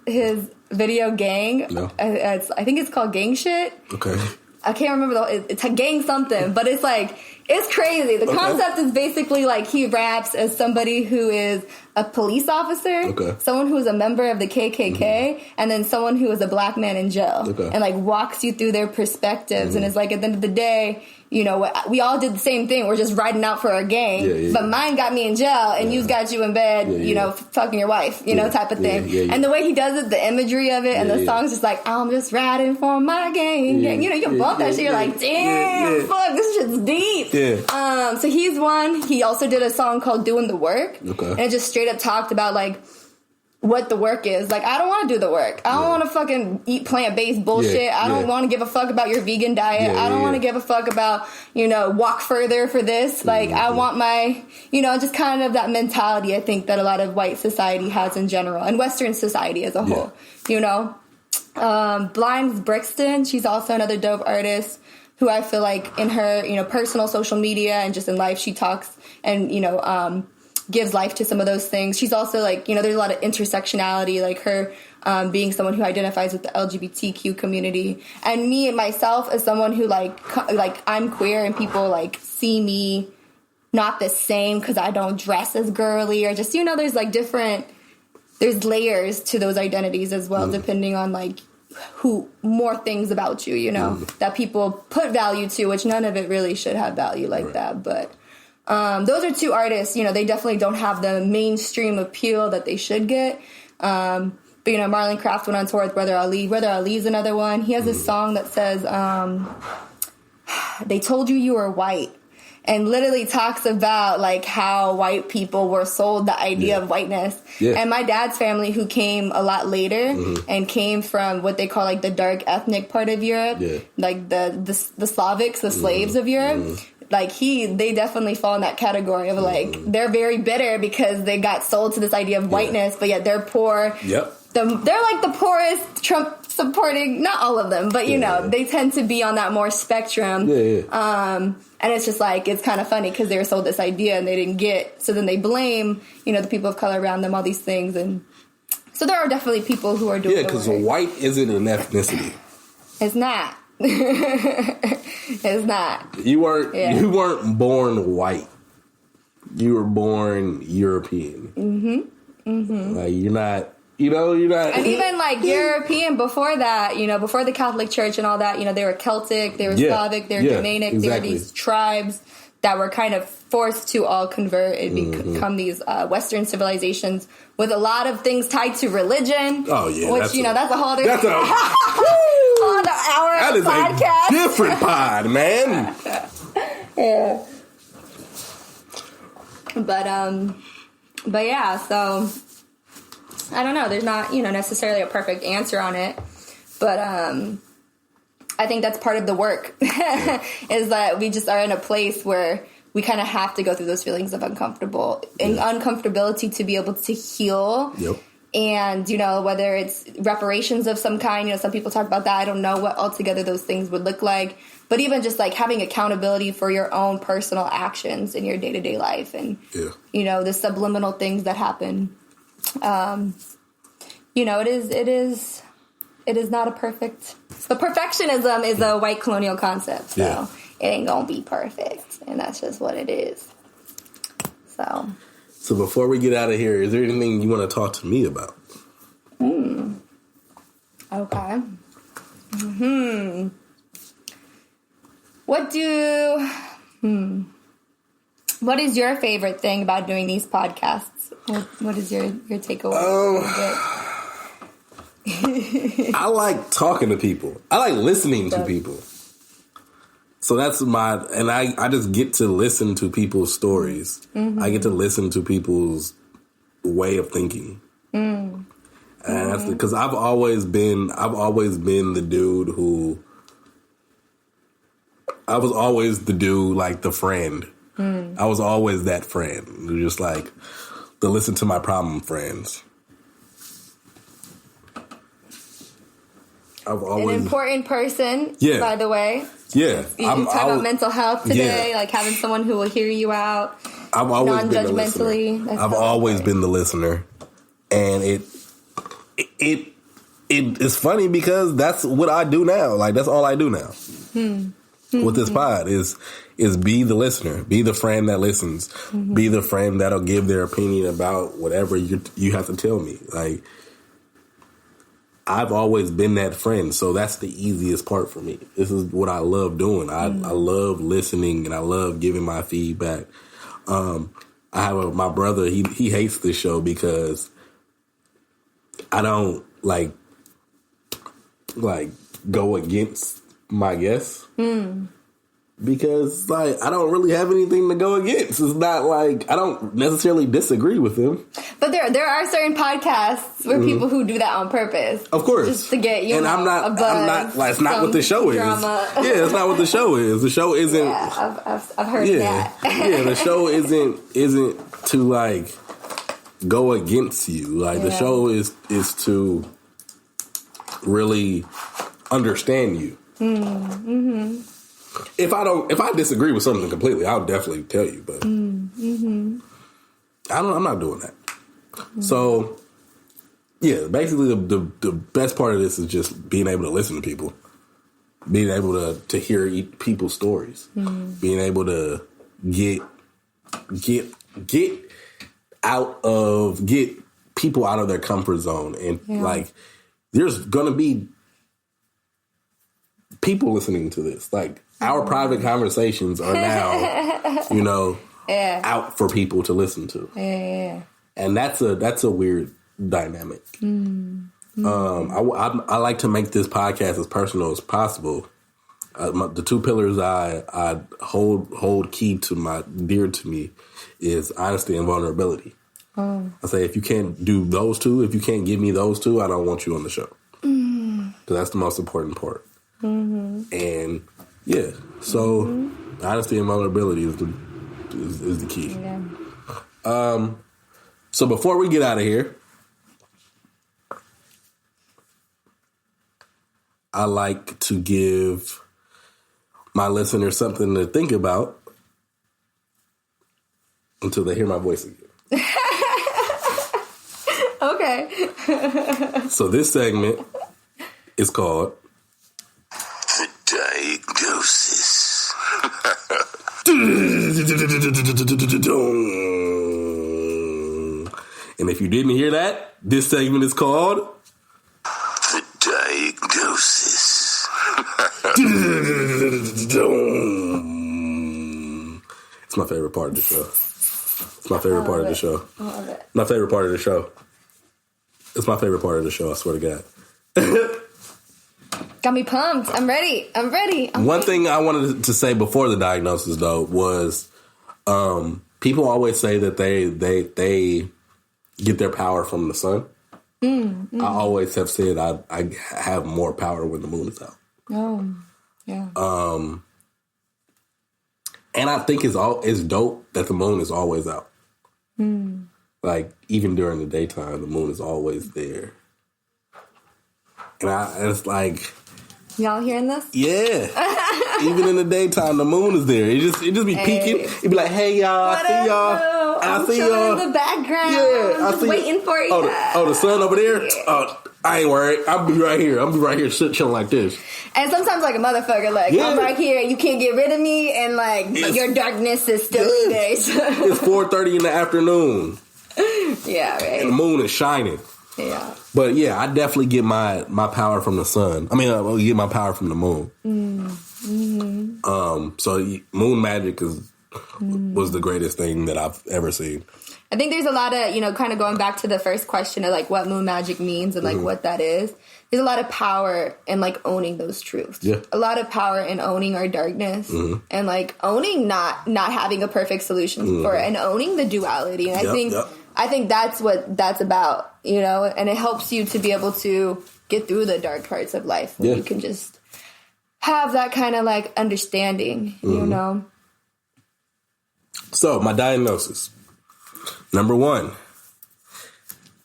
his video Gang? No. I think it's called Gang Shit. Okay. I can't remember it's a gang something, but it's like, it's crazy. The concept is basically like he raps as somebody who is a police officer, someone who is a member of the KKK, and then someone who is a black man in jail, and like walks you through their perspectives. And it's like at the end of the day, you know, we all did the same thing. We're just riding out for our gang, but mine got me in jail, and you's got you in bed, you know, fucking your wife, you know, type of thing. And the way he does it, the imagery of it, and the song's just like, I'm just riding for my gang. You know, you can bump that shit. You're like, damn, fuck, this shit's deep. So he's one. He also did a song called Doing the Work, and it just straight up talked about like what the work is. Like, I don't want to do the work. I don't want to fucking eat plant-based bullshit. I don't want to give a fuck about your vegan diet. I don't want to give a fuck about, you know, walk further for this. Like, I want my, you know, just kind of that mentality I think that a lot of white society has in general, and Western society as a whole, you know. Blimes Brixton, she's also another dope artist who I feel like in her, you know, personal social media and just in life, she talks and, you know, gives life to some of those things. She's also like, you know, there's a lot of intersectionality, like her being someone who identifies with the LGBTQ community. And me and myself as someone who like I'm queer and people like see me not the same because I don't dress as girly or just, you know, there's like there's layers to those identities as well, depending on like who more things about you, you know, that people put value to, which none of it really should have value like that. But those are two artists, you know, they definitely don't have the mainstream appeal that they should get. But, you know, Marlon Craft went on tour with Brother Ali. Brother Ali's another one. He has this song that says, they told you were white. And literally talks about, like, how white people were sold the idea of whiteness. And my dad's family, who came a lot later and came from what they call, like, the dark ethnic part of Europe, like the Slavics, the slaves of Europe, like, they definitely fall in that category of, like, they're very bitter because they got sold to this idea of whiteness, but yet they're poor. They're, like, the poorest Trump supporting, not all of them, but, you know, they tend to be on that more spectrum. And it's just like, it's kind of funny because they were sold this idea and they didn't get, so then they blame, you know, the people of color around them, all these things. And so there are definitely people who are doing because white isn't an ethnicity. It's not. It's not. You weren't born white. You were born European. Like, you're not. You know, you're not. And even like European before that, you know, before the Catholic Church and all that, you know, they were Celtic, they were Slavic, they were Germanic, they were these tribes that were kind of forced to all convert and become these Western civilizations with a lot of things tied to religion. Oh yeah, which you know, that's a whole other. That's on the hour that of is podcast. A different pod, man. But yeah, so. I don't know. There's not, you know, necessarily a perfect answer on it, but I think that's part of the work is that we just are in a place where we kind of have to go through those feelings of uncomfortability to be able to heal. And, you know, whether it's reparations of some kind, you know, some people talk about that. I don't know what altogether those things would look like. But even just like having accountability for your own personal actions in your day-to-day life and, you know, the subliminal things that happen. You know, it is not a perfect, but perfectionism is a white colonial concept, so it ain't gonna be perfect, and that's just what it is. So before we get out of here, is there anything you want to talk to me about? Okay. What do What is your favorite thing about doing these podcasts? What is your takeaway? I like talking to people. I like listening to people. So that's and I just get to listen to people's stories. Mm-hmm. I get to listen to people's way of thinking. Mm. And that's because I've always been the dude who, I was always the dude, like the friend. Mm. I was always that friend who just like the listen to my problem friends. I've always an important person, yeah. By the way. Yeah. You talk about mental health today, like having someone who will hear you out. I've always been the listener. I've always been the listener. And it's funny because that's what I do now. Like, that's all I do now. With this pod is be the listener, be the friend that listens, be the friend that'll give their opinion about whatever you have to tell me. Like, I've always been that friend, so that's the easiest part for me. This is what I love doing. I love listening and I love giving my feedback. I have my brother. He hates this show because I don't like go against my guests. Because, like, I don't really have anything to go against. It's not like I don't necessarily disagree with them. But there are certain podcasts where people who do that on purpose. Of course. Just to get, and I'm not, like, it's not what the show drama. is. Yeah, it's not what the show is. The show isn't. Yeah, I've heard that. Yeah, the show isn't to, like, go against you. Like, the show is to really understand you. Mm-hmm. If I disagree with something completely, I'll definitely tell you. But I'm not doing that. So, yeah, basically the best part of this is just being able to listen to people, being able to hear people's stories, being able to get people out of their comfort zone, and like there's gonna be people listening to this, like. Our private conversations are now, out for people to listen to. Yeah. And that's a weird dynamic. I like to make this podcast as personal as possible. The two pillars I hold dear to me is honesty and vulnerability. I say if you can't do those two, if you can't give me those two, I don't want you on the show. Because that's the most important part. And yeah, so honesty and vulnerability is the key. Yeah. So before we get out of here, I like to give my listeners something to think about until they hear my voice again. Okay. So this segment is called Diagnosis. And if you didn't hear that, this segment is called The Diagnosis. It's my favorite part of the show. It's my favorite part of the show. I love it. My favorite part of the show. It's my favorite part of the show, I swear to God. Got me pumped. I'm ready. One thing I wanted to say before the diagnosis, though, was people always say that they get their power from the sun. I always have said I have more power when the moon is out. Oh, yeah. And I think it's dope that the moon is always out. Like, even during the daytime, the moon is always there. And it's like... Y'all hearing this? Yeah. Even in the daytime, the moon is there. It just be peeking. It'd be like, hey, y'all, I see y'all. I see y'all. In the background. Yeah, I'm just waiting for you. Oh, the sun over there? Yeah. Oh, I ain't worried. I'll be right here. Chilling like this. And sometimes like a motherfucker, like, I'm right here, you can't get rid of me, and like, your darkness is still there. So. It's 4:30 in the afternoon. Yeah, right. And the moon is shining. Yeah. But yeah, I definitely get my power from the sun. I mean, I get my power from the moon. So moon magic is was the greatest thing that I've ever seen. I think there's a lot of, kind of going back to the first question of, like, what moon magic means and, like, what that is. There's a lot of power in, like, owning those truths. Yeah. A lot of power in owning our darkness and, like, owning not having a perfect solution for it and owning the duality. And I think that's what that's about, and it helps you to be able to get through the dark parts of life when you can just have that kind of, like, understanding, So, my diagnosis. Number 1,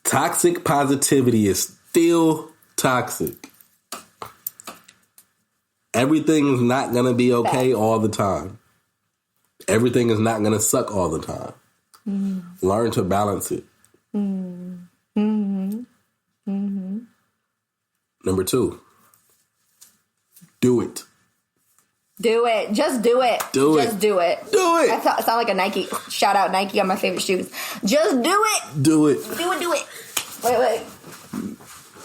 toxic positivity is still toxic. Everything is not going to be okay all the time. Everything is not going to suck all the time. Learn to balance it. Number 2, do it. Do it. Just do it. Do it. Just do it. Do it. I sound like a Nike. Shout out Nike on my favorite shoes. Just do it. Do it. Do it. Wait.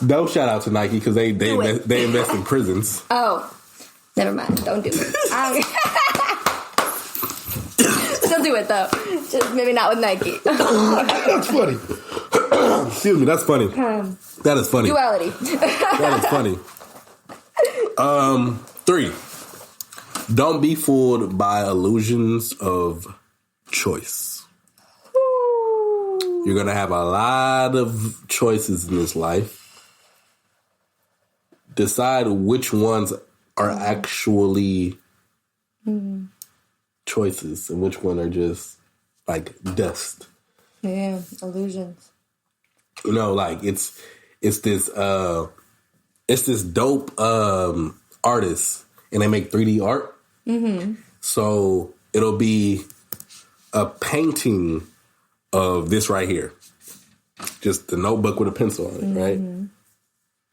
No shout out to Nike because they invest in prisons. Oh, never mind. Don't do it. Still do it though. Just maybe not with Nike. That's funny. Excuse me. That's funny. That is funny. Duality. That is funny. 3. Don't be fooled by illusions of choice. You're going to have a lot of choices in this life. Decide which ones are actually choices and which one are just like dust. Yeah, illusions. Like it's this dope artist and they make 3D art. So it'll be a painting of this right here. Just the notebook with a pencil on it, right?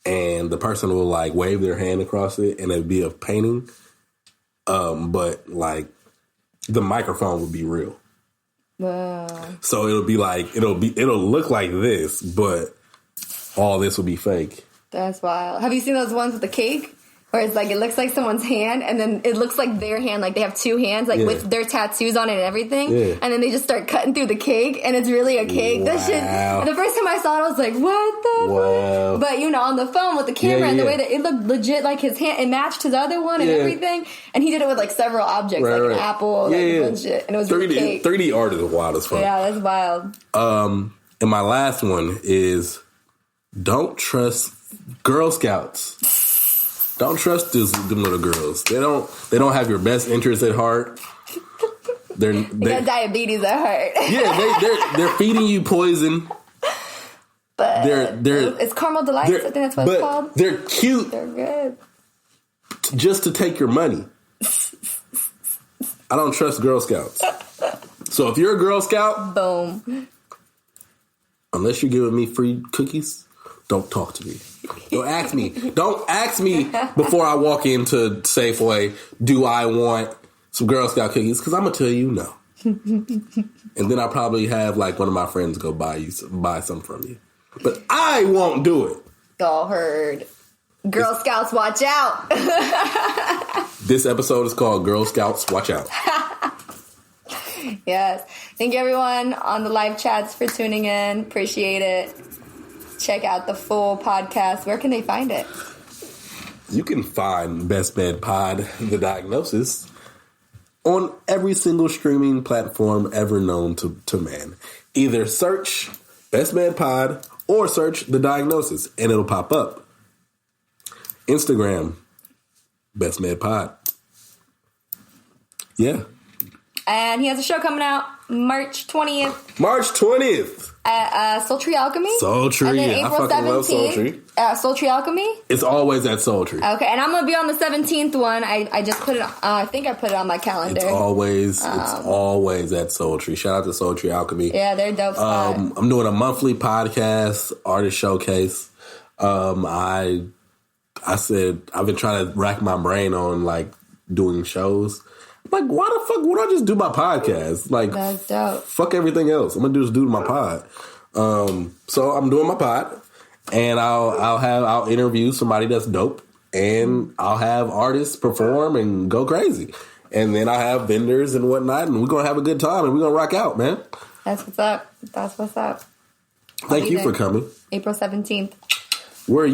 And the person will like wave their hand across it and it'll be a painting. But like the microphone will be real. Wow. So it'll be like, it'll look like this, but all this will be fake. That's wild. Have you seen those ones with the cake? Where it's like, it looks like someone's hand, and then it looks like their hand, like they have 2 hands, like with their tattoos on it and everything. Yeah. And then they just start cutting through the cake, and it's really a cake. Wow. That shit, the first time I saw it, I was like, what the fuck? But, on the phone with the camera and the way that it looked legit, like his hand, it matched his other one and everything. And he did it with like several objects, like an apple, like a bunch of shit. And it was 3D, really cake. 3D art is wild as fuck. Yeah, that's wild. And my last one is don't trust Girl Scouts. Don't trust them little girls. They don't have your best interest at heart. They got diabetes at heart. Yeah, they're feeding you poison. But it's Caramel Delights. I think that's what it's called. They're cute. They're good. Just to take your money. I don't trust Girl Scouts. So if you're a Girl Scout, boom. Unless you're giving me free cookies, don't talk to me. Don't ask me. Don't ask me before I walk into Safeway, do I want some Girl Scout cookies? Because I'm going to tell you no. And then I'll probably have like one of my friends go buy some from you. But I won't do it. Y'all heard. Girl Scouts, watch out. This episode is called Girl Scouts, Watch Out. Yes. Thank you everyone on the live chats for tuning in. Appreciate it. Check out the full podcast. Where can they find it? You can find Best Med Pod, The Diagnosis, on every single streaming platform ever known to man. Either search Best Med Pod or search The Diagnosis, and it'll pop up. Instagram, Best Med Pod. Yeah. And he has a show coming out March 20th. March 20th. At Sultry Alchemy. Sultry. And then I April fucking 17th, love Sultry. Sultry Alchemy. It's always at Sultry. Okay, and I'm going to be on the 17th one. I just put it on, I think I put it on my calendar. It's always at Sultry. Shout out to Sultry Alchemy. Yeah, they're dope spot. I'm doing a monthly podcast, artist showcase. I said, I've been trying to rack my brain on like doing shows. Like, why the fuck would I just do my podcast? Like, that's dope. Fuck everything else. I'm gonna just do my pod. So I'm doing my pod, and I'll interview somebody that's dope, and I'll have artists perform and go crazy. And then I have vendors and whatnot, and we're going to have a good time, and we're going to rock out, man. That's what's up. That's what's up. Thank you for coming. April 17th. Where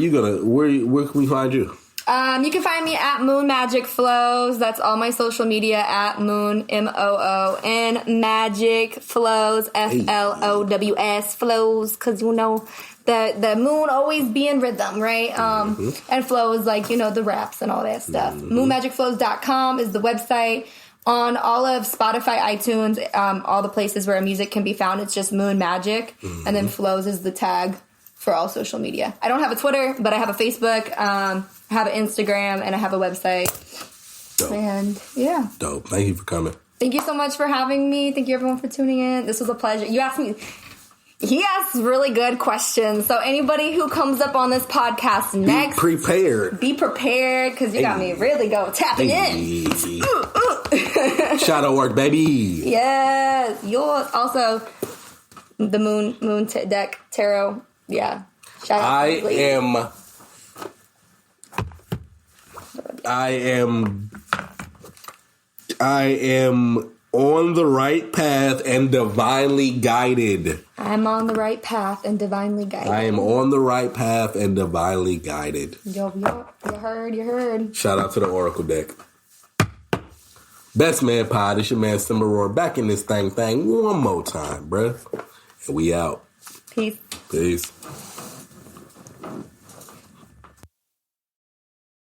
can we find you? You can find me at Moon Magic Flows. That's all my social media at Moon, MOON, Magic Flows, FLOWS, Flows, because you know the moon always be in rhythm, right? And flows, like, the raps and all that stuff. MoonMagicFlows.com is the website. On all of Spotify, iTunes, all the places where music can be found, it's just Moon Magic, and then Flows is the tag for all social media. I don't have a Twitter, but I have a Facebook, I have an Instagram, and I have a website. Dope. And yeah. Dope. Thank you for coming. Thank you so much for having me. Thank you everyone for tuning in. This was a pleasure. He asks really good questions. So anybody who comes up on this podcast next, be prepared, because you got me really tapping in. Shadow work, baby. Yes. Yours. Also, the moon deck tarot. Yeah. Shout out. I am on the right path and divinely guided. I'm on the right path and divinely guided. I am on the right path and divinely guided. Yo, you heard. Shout out to the Oracle deck. Best Man Pod, it's your man Simba Roar back in this thing one more time, bruh. And we out. Peace. Peace.